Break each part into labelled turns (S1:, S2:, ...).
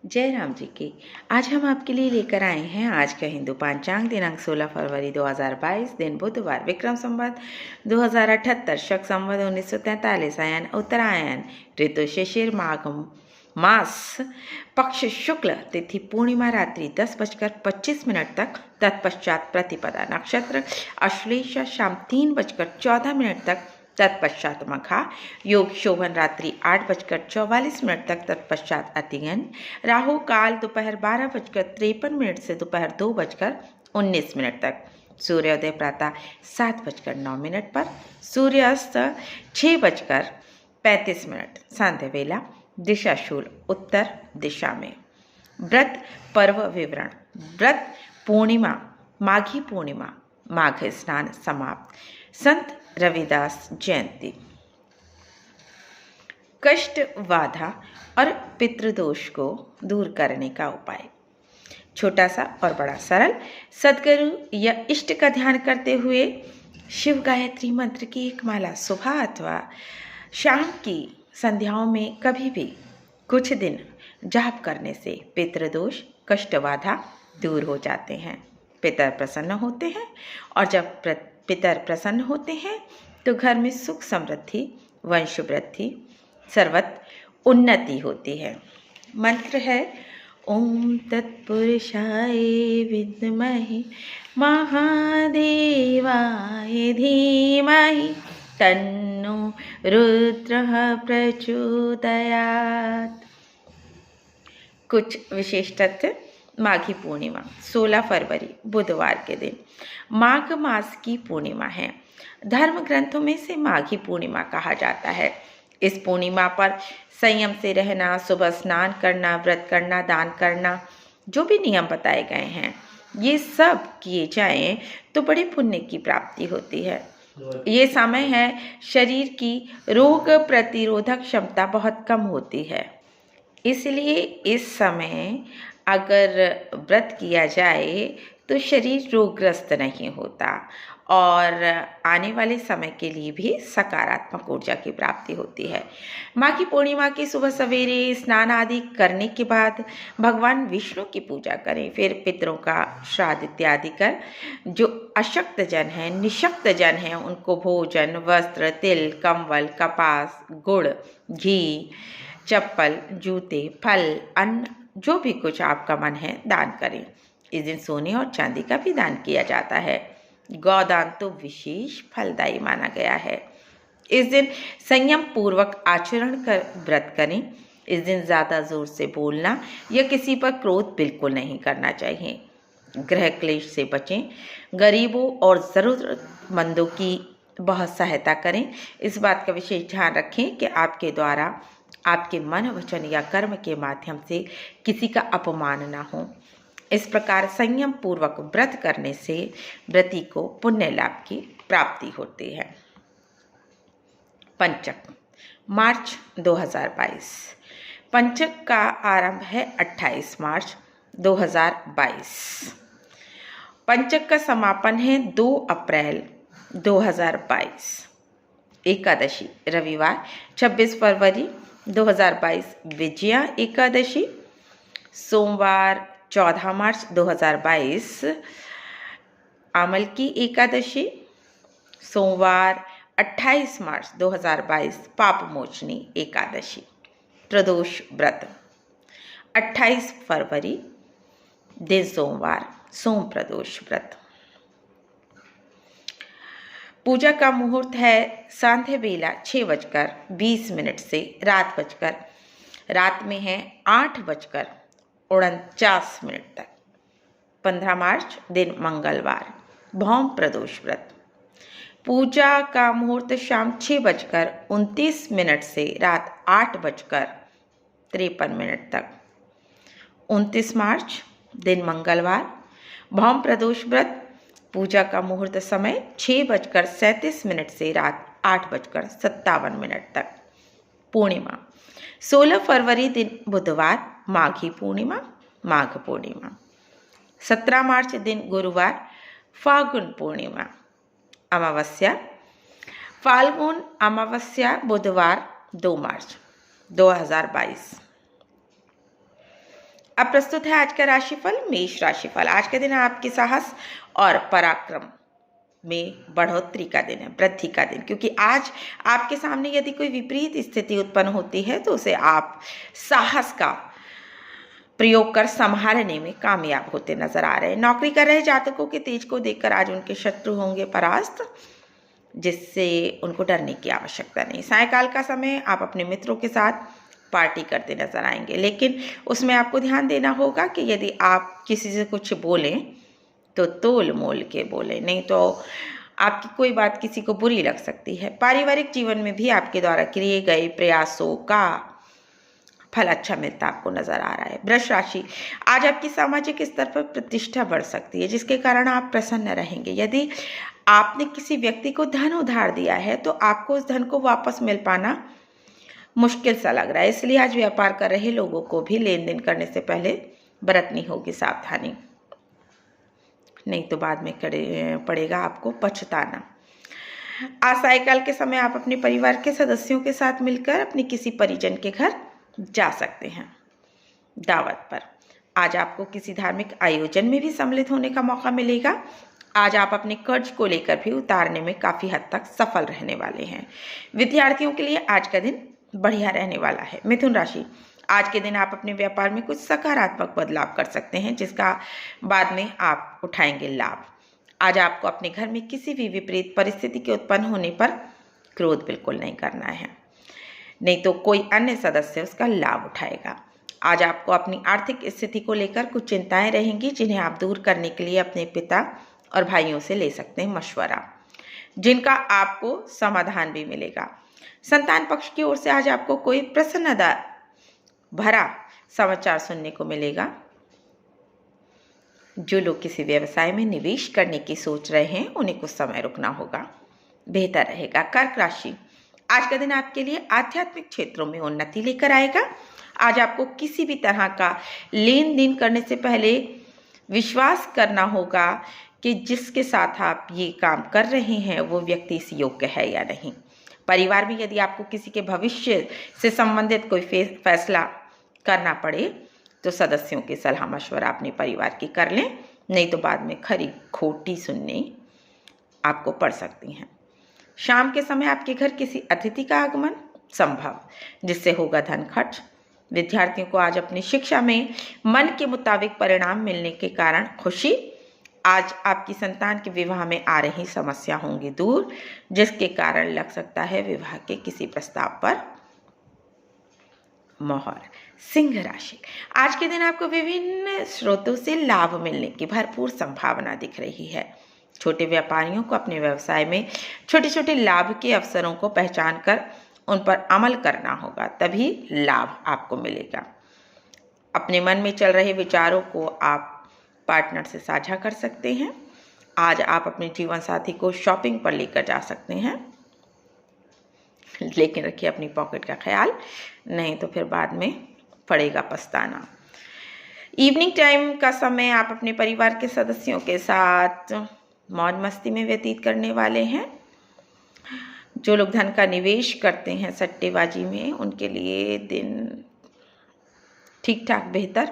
S1: जय राम जी की। आज हम आपके लिए लेकर आए हैं आज का हिंदू पंचांग दिनांक 16 फरवरी 2022 दिन बुधवार विक्रम संवत 2078 शक संवत 1943 आयन उत्तरायण ऋतु शिशिर माघ मास पक्ष शुक्ल तिथि पूर्णिमा रात्रि 10:25 तक तत्पश्चात प्रतिपदा नक्षत्र अश्लेष शाम 3:14 तक तत्पश्चात मखा योग शोभन रात्रि 8:44 तक तत्पश्चात अतिगन राहु काल दोपहर 12:53 से दोपहर 2:19 तक सूर्योदय प्रातः 7:09 पर सूर्यास्त 6:35 सांध्य वेला दिशाशूल उत्तर दिशा में। व्रत पर्व विवरण। व्रत पूर्णिमा माघी पूर्णिमा माघ स्नान समाप्त। संत रविदास जयंती। कष्ट बाधा और पितृदोष को दूर करने का उपाय। छोटा सा और बड़ा सरल। सदगुरु या इष्ट का ध्यान करते हुए शिव गायत्री मंत्र की एक माला सुबह अथवा शाम की संध्याओं में कभी भी कुछ दिन जाप करने से पितृदोष कष्ट बाधा दूर हो जाते हैं, पितर प्रसन्न होते हैं और जब पितर प्रसन्न होते हैं तो घर में सुख समृद्धि वंश वृद्धि सर्वत्र उन्नति होती है। मंत्र है ओम तत्पुरुषाय विद्महे महादेवाय धीमहि तन्नो रुद्रः प्रचोदयात्। कुछ विशेष तथ्य। माघी पूर्णिमा 16 फरवरी बुधवार के दिन माघ मास की पूर्णिमा है। धर्म ग्रंथों में से माघी पूर्णिमा कहा जाता है। इस पूर्णिमा पर संयम से रहना, सुबह स्नान करना, व्रत करना, दान करना, जो भी नियम बताए गए हैं ये सब किए जाएं तो बड़े पुण्य की प्राप्ति होती है। ये समय है शरीर की रोग प्रतिरोधक क्षमता बहुत कम होती है, इसलिए इस समय अगर व्रत किया जाए तो शरीर रोगग्रस्त नहीं होता और आने वाले समय के लिए भी सकारात्मक ऊर्जा की प्राप्ति होती है। माघी पूर्णिमा की सुबह सवेरे स्नान आदि करने के बाद भगवान विष्णु की पूजा करें, फिर पितरों का श्राद्ध इत्यादि कर जो अशक्त जन हैं, निशक्त जन हैं, उनको भोजन, वस्त्र, तिल, कंबल, कपास, गुड़, घी, चप्पल, जूते, फल, अन्न, जो भी कुछ आपका मन है दान करें। इस दिन सोने और चांदी का भी दान किया जाता है। गौदान तो विशेष फलदायी माना गया है। इस दिन संयम पूर्वक आचरण कर व्रत करें। इस दिन ज़्यादा जोर से बोलना या किसी पर क्रोध बिल्कुल नहीं करना चाहिए। गृह क्लेश से बचें। गरीबों और ज़रूरतमंदों की बहुत सहायता करें। इस बात का विशेष ध्यान रखें कि आपके द्वारा आपके मन, वचन या कर्म के माध्यम से किसी का अपमान न हो। इस प्रकार संयम पूर्वक व्रत करने से व्रती को पुण्य लाभ की प्राप्ति होती है। पंचक मार्च 2022। पंचक का आरंभ है 28 मार्च 2022। पंचक का समापन है 2 अप्रैल 2022। एकादशी रविवार 26 फरवरी 2022 विजया एकादशी। सोमवार 14 मार्च 2022 आमल की एकादशी। सोमवार 28 मार्च 2022 पाप मोचनी एकादशी। प्रदोष व्रत 28 फरवरी दिन सोमवार सोम प्रदोष व्रत। पूजा का मुहूर्त है सांध्य बेला 6:20 से रात में है 8:49 तक। 15 मार्च दिन मंगलवार भौम प्रदोष व्रत। पूजा का मुहूर्त शाम 6:29 से रात 8:53 तक। 29 मार्च दिन मंगलवार भौम प्रदोष व्रत। पूजा का मुहूर्त समय 6:37 से रात 8:57 तक। पूर्णिमा 16 फरवरी दिन बुधवार माघी पूर्णिमा माघ पूर्णिमा। 17 मार्च दिन गुरुवार फाल्गुन पूर्णिमा। अमावस्या फाल्गुन अमावस्या बुधवार 2 मार्च 2022। अब प्रस्तुत है आज का राशिफल, मेष राशिफल। आज के दिन आपके साहस और पराक्रम में बढ़ोतरी का दिन है, वृद्धि का दिन, क्योंकि आज आपके सामने यदि कोई विपरीत स्थिति उत्पन्न होती है तो उसे आप साहस का प्रयोग कर संभालने में कामयाब होते नजर आ रहे हैं। नौकरी कर रहे जातकों के तेज को देखकर आज उनके शत्रु होंगे परास्त, जिससे उनको डरने की आवश्यकता नहीं। सायंकाल का समय आप अपने मित्रों के साथ पार्टी करते नजर आएंगे, लेकिन उसमें आपको ध्यान देना होगा कि यदि आप किसी से कुछ बोलें तो तोल मोल के बोले, नहीं तो आपकी कोई बात किसी को बुरी लग सकती है। पारिवारिक जीवन में भी आपके द्वारा किए गए प्रयासों का फल अच्छा मिलता आपको नजर आ रहा है। वृष राशि, आज आपकी सामाजिक स्तर पर प्रतिष्ठा बढ़ सकती है, जिसके कारण आप प्रसन्न रहेंगे। यदि आपने किसी व्यक्ति को धन उधार दिया है तो आपको उस धन को वापस मिल पाना मुश्किल सा लग रहा है, इसलिए आज व्यापार कर रहे लोगों को भी लेन देन करने से पहले बरतनी होगी सावधानी, नहीं तो बाद में पड़ेगा आपको पछताना। आज सायंकाल के समय आप अपने परिवार के सदस्यों के साथ मिलकर अपने किसी परिजन के घर जा सकते हैं दावत पर। आज आपको किसी धार्मिक आयोजन में भी सम्मिलित होने का मौका मिलेगा। आज आप अपने कर्ज को लेकर भी उतारने में काफ़ी हद तक सफल रहने वाले हैं। विद्यार्थियों के लिए आज का दिन बढ़िया रहने वाला है। मिथुन राशि, आज के दिन आप अपने व्यापार में कुछ सकारात्मक बदलाव कर सकते हैं, जिसका बाद में आप उठाएंगे लाभ। आज आपको अपने घर में किसी भी विपरीत परिस्थिति के उत्पन्न होने पर क्रोध बिल्कुल नहीं करना है, नहीं तो कोई अन्य सदस्य उसका लाभ उठाएगा। आज आपको अपनी आर्थिक स्थिति को लेकर कुछ चिंताएं रहेंगी, जिन्हें आप दूर करने के लिए अपने पिता और भाइयों से ले सकते हैं मशवरा, जिनका आपको समाधान भी मिलेगा। संतान पक्ष की ओर से आज आपको कोई प्रसन्नता भरा समाचार सुनने को मिलेगा। जो लोग किसी व्यवसाय में निवेश करने की सोच रहे हैं उन्हें कुछ समय रुकना होगा, बेहतर रहेगा। कर्क राशि, आज का दिन आपके लिए आध्यात्मिक क्षेत्रों में उन्नति लेकर आएगा। आज आपको किसी भी तरह का लेन देन करने से पहले विश्वास करना होगा कि जिसके साथ आप ये काम कर रहे हैं वो व्यक्ति इस योग्य है या नहीं। परिवार में यदि आपको किसी के भविष्य से संबंधित कोई फैसला करना पड़े तो सदस्यों की सलाह मशवरा अपने परिवार की कर लें, नहीं तो बाद में खरी खोटी सुनने आपको पड़ सकती हैं। शाम के समय आपके घर किसी अतिथि का आगमन संभव, जिससे होगा धन खर्च। विद्यार्थियों को आज अपनी शिक्षा में मन के मुताबिक परिणाम मिलने के कारण खुशी। आज आपकी संतान के विवाह में आ रही समस्या होंगी दूर, जिसके कारण लग सकता है विवाह के किसी प्रस्ताव पर मोहर। सिंह राशि, आज के दिन आपको विभिन्न स्रोतों से लाभ मिलने की भरपूर संभावना दिख रही है। छोटे व्यापारियों को अपने व्यवसाय में छोटे छोटे लाभ के अवसरों को पहचान कर उन पर अमल करना होगा, तभी लाभ आपको मिलेगा। अपने मन में चल रहे विचारों को आप पार्टनर से साझा कर सकते हैं। आज आप अपने जीवन साथी को शॉपिंग पर लेकर जा सकते हैं, लेकिन रखिए अपनी पॉकेट का ख्याल, नहीं तो फिर बाद में पड़ेगा पछताना। इवनिंग टाइम का समय आप अपने परिवार के सदस्यों के साथ मौज मस्ती में व्यतीत करने वाले हैं। जो लोग धन का निवेश करते हैं सट्टेबाजी में, उनके लिए दिन ठीक ठाक बेहतर।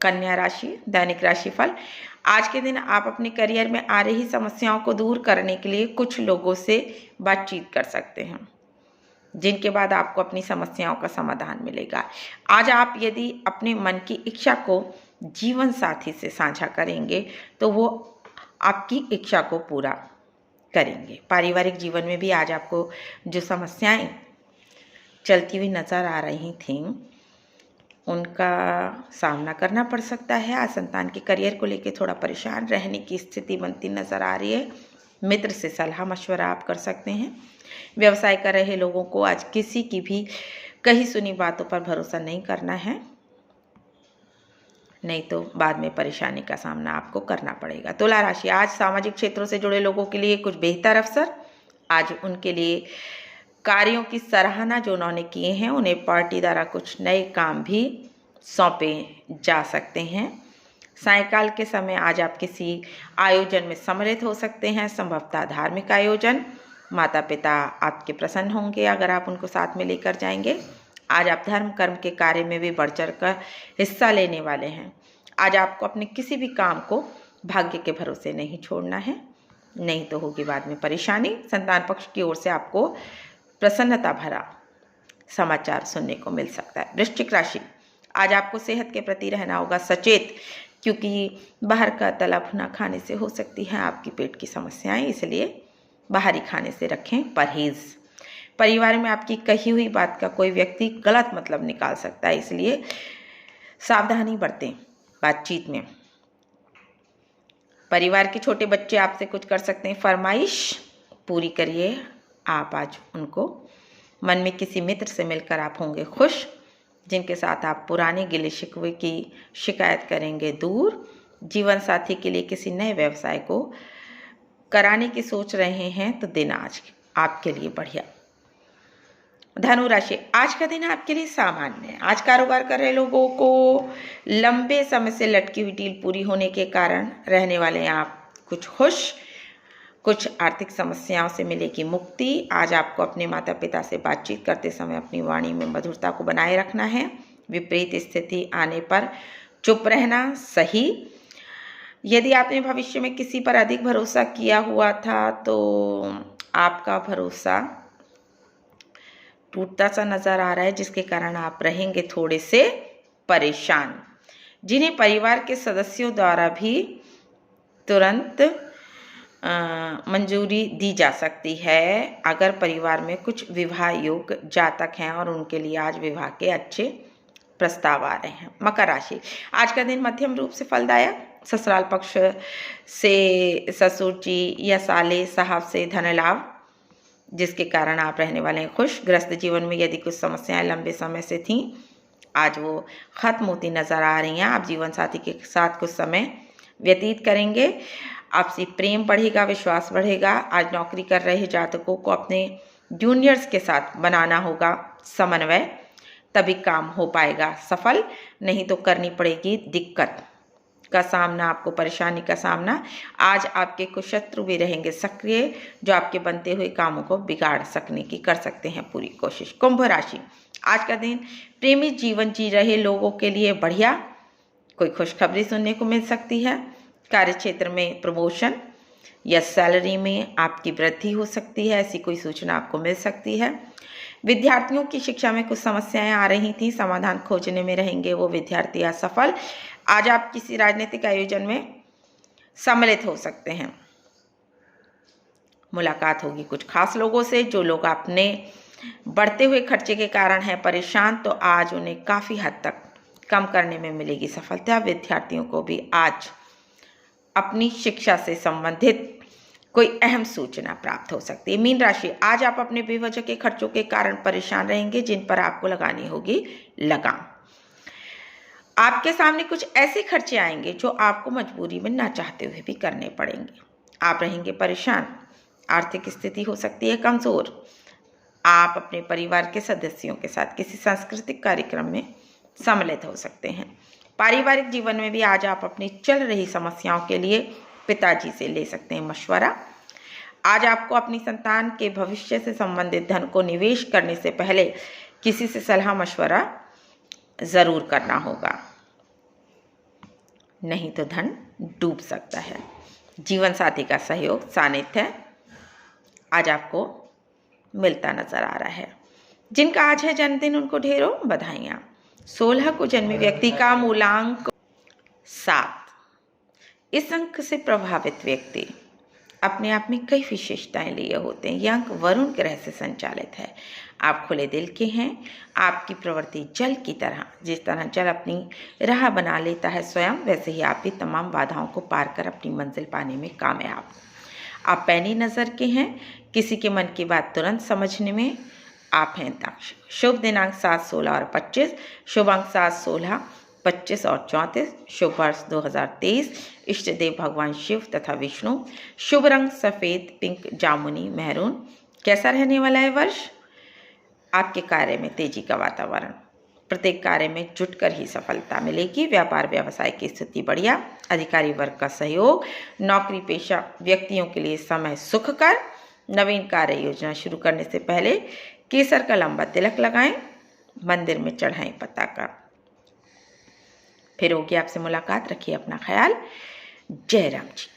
S1: कन्या राशि, दैनिक राशिफल, आज के दिन आप अपने करियर में आ रही समस्याओं को दूर करने के लिए कुछ लोगों से बातचीत कर सकते हैं, जिनके बाद आपको अपनी समस्याओं का समाधान मिलेगा। आज आप यदि अपने मन की इच्छा को जीवन साथी से साझा करेंगे तो वो आपकी इच्छा को पूरा करेंगे। पारिवारिक जीवन में भी आज आपको जो समस्याएं चलती हुई नजर आ रही थीं उनका सामना करना पड़ सकता है। आज संतान के करियर को लेकर थोड़ा परेशान रहने की स्थिति बनती नजर आ रही है। मित्र से सलाह मशवरा आप कर सकते हैं। व्यवसाय कर रहे लोगों को आज किसी की भी कही सुनी बातों पर भरोसा नहीं करना है, नहीं तो बाद में परेशानी का सामना आपको करना पड़ेगा। तुला राशि, आज सामाजिक क्षेत्रों से जुड़े लोगों के लिए कुछ बेहतर अवसर। आज उनके लिए कार्यों की सराहना जो उन्होंने किए हैं उन्हें पार्टी द्वारा कुछ नए काम भी सौंपे जा सकते हैं। सायंकाल के समय आज आप किसी आयोजन में सम्मिलित हो सकते हैं, संभवतः धार्मिक आयोजन। माता पिता आपके प्रसन्न होंगे अगर आप उनको साथ में लेकर जाएंगे। आज आप धर्म कर्म के कार्य में भी बढ़ चढ़ कर हिस्सा लेने वाले हैं। आज आपको अपने किसी भी काम को भाग्य के भरोसे नहीं छोड़ना है, नहीं तो होगी बाद में परेशानी। संतान पक्ष की ओर से आपको प्रसन्नता भरा समाचार सुनने को मिल सकता है। वृश्चिक राशि, आज आपको सेहत के प्रति रहना होगा सचेत, क्योंकि बाहर का तला भुना खाने से हो सकती है आपकी पेट की समस्याएं, इसलिए बाहरी खाने से रखें परहेज। परिवार में आपकी कही हुई बात का कोई व्यक्ति गलत मतलब निकाल सकता है, इसलिए सावधानी बरतें बातचीत में। परिवार के छोटे बच्चे आपसे कुछ कर सकते हैं, फरमाइश पूरी करिए आप आज उनको। मन में किसी मित्र से मिलकर आप होंगे खुश, जिनके साथ आप पुराने गिले शिकवे की शिकायत करेंगे दूर। जीवन साथी के लिए किसी नए व्यवसाय को कराने की सोच रहे हैं तो दिन आज आपके लिए बढ़िया। धनु राशि, आज का दिन आपके लिए सामान्य है। आज कारोबार कर रहे लोगों को लंबे समय से लटकी हुई डील पूरी होने के कारण रहने वाले हैं आप कुछ खुश। कुछ आर्थिक समस्याओं से मिलेगी मुक्ति। आज आपको अपने माता पिता से बातचीत करते समय अपनी वाणी में मधुरता को बनाए रखना है। विपरीत स्थिति आने पर चुप रहना सही। यदि आपने भविष्य में किसी पर अधिक भरोसा किया हुआ था तो आपका भरोसा टूटता सा नजर आ रहा है, जिसके कारण आप रहेंगे थोड़े से परेशान। जिन्हें परिवार के सदस्यों द्वारा भी तुरंत मंजूरी दी जा सकती है अगर परिवार में कुछ विवाह योग्य जातक हैं और उनके लिए आज विवाह के अच्छे प्रस्ताव आ रहे हैं। मकर राशि, आज का दिन मध्यम रूप से फलदायक। ससुराल पक्ष से ससुर जी या साले साहब से धन लाभ, जिसके कारण आप रहने वाले हैं खुश। गृहस्थ जीवन में यदि कुछ समस्याएं लंबे समय से थीं, आज वो खत्म होती नजर आ रही हैं। आप जीवन साथी के साथ कुछ समय व्यतीत करेंगे। आपसी प्रेम बढ़ेगा, विश्वास बढ़ेगा। आज नौकरी कर रहे जातकों को अपने जूनियर्स के साथ बनाना होगा समन्वय, तभी काम हो पाएगा सफल, नहीं तो करनी पड़ेगी दिक्कत का सामना, आपको परेशानी का सामना। आज आपके कुछ शत्रु भी रहेंगे सक्रिय, जो आपके बनते हुए कामों को बिगाड़ सकने की कर सकते हैं पूरी कोशिश। कुंभ राशि, आज का दिन प्रेमी जीवन जी रहे लोगों के लिए बढ़िया। कोई खुशखबरी सुनने को मिल सकती है। कार्य क्षेत्र में प्रमोशन या सैलरी में आपकी वृद्धि हो सकती है, ऐसी कोई सूचना आपको मिल सकती है। विद्यार्थियों की शिक्षा में कुछ समस्याएं आ रही थी, समाधान खोजने में रहेंगे वो विद्यार्थी असफल। आज आप किसी राजनीतिक आयोजन में सम्मिलित हो सकते हैं। मुलाकात होगी कुछ खास लोगों से। जो लोग अपने बढ़ते हुए खर्चे के कारण हैं परेशान, तो आज उन्हें काफ़ी हद तक कम करने में मिलेगी सफलता। विद्यार्थियों को भी आज अपनी शिक्षा से संबंधित कोई अहम सूचना प्राप्त हो सकती है। मीन राशि, आज आप अपने बेवजह के खर्चों के कारण परेशान रहेंगे, जिन पर आपको लगानी होगी लगाम। आपके सामने कुछ ऐसे खर्चे आएंगे जो आपको मजबूरी में ना चाहते हुए भी करने पड़ेंगे। आप रहेंगे परेशान। आर्थिक स्थिति हो सकती है कमजोर। आप अपने परिवार के सदस्यों के साथ किसी सांस्कृतिक कार्यक्रम में सम्मिलित हो सकते हैं। पारिवारिक जीवन में भी आज आप अपनी चल रही समस्याओं के लिए पिताजी से ले सकते हैं मशवरा। आज आपको अपनी संतान के भविष्य से संबंधित धन को निवेश करने से पहले किसी से सलाह मशवरा जरूर करना होगा, नहीं तो धन डूब सकता है। जीवन साथी का सहयोग सानिध्य आज आपको मिलता नजर आ रहा है। जिनका आज है जन्मदिन उनको ढेरों बधाइयाँ। 16 को जन्मे व्यक्ति का मूलांक 7। इस अंक से प्रभावित व्यक्ति अपने आप में कई विशेषताएं लिए होते हैं। यह अंक वरुण ग्रह से संचालित है। आप खुले दिल के हैं। आपकी प्रवृत्ति जल की तरह, जिस तरह जल अपनी राह बना लेता है स्वयं, वैसे ही आप भी तमाम बाधाओं को पार कर अपनी मंजिल पाने में कामयाब। आप पैनी नज़र के हैं। किसी के मन की बात तुरंत समझने में आप हैं दक्ष। शुभ दिनांक 7, 16 और 25। शुभ अंक 7, 16, 25 और 34। शुभ वर्ष 2023। इष्ट देव भगवान शिव तथा विष्णु। शुभ रंग सफ़ेद, पिंक, जामुनी, मैरून। कैसा रहने वाला है वर्ष? आपके कार्य में तेजी का वातावरण। प्रत्येक कार्य में जुटकर ही सफलता मिलेगी। व्यापार व्यवसाय की स्थिति बढ़िया। अधिकारी वर्ग का सहयोग। नौकरी पेशा व्यक्तियों के लिए समय सुखकर। नवीन कार्य योजना शुरू करने से पहले केसर का लंबा तिलक लगाएं। मंदिर में चढ़ाएं पताका। फिर होगी आपसे मुलाकात, रखिए अपना ख्याल। जय राम जी।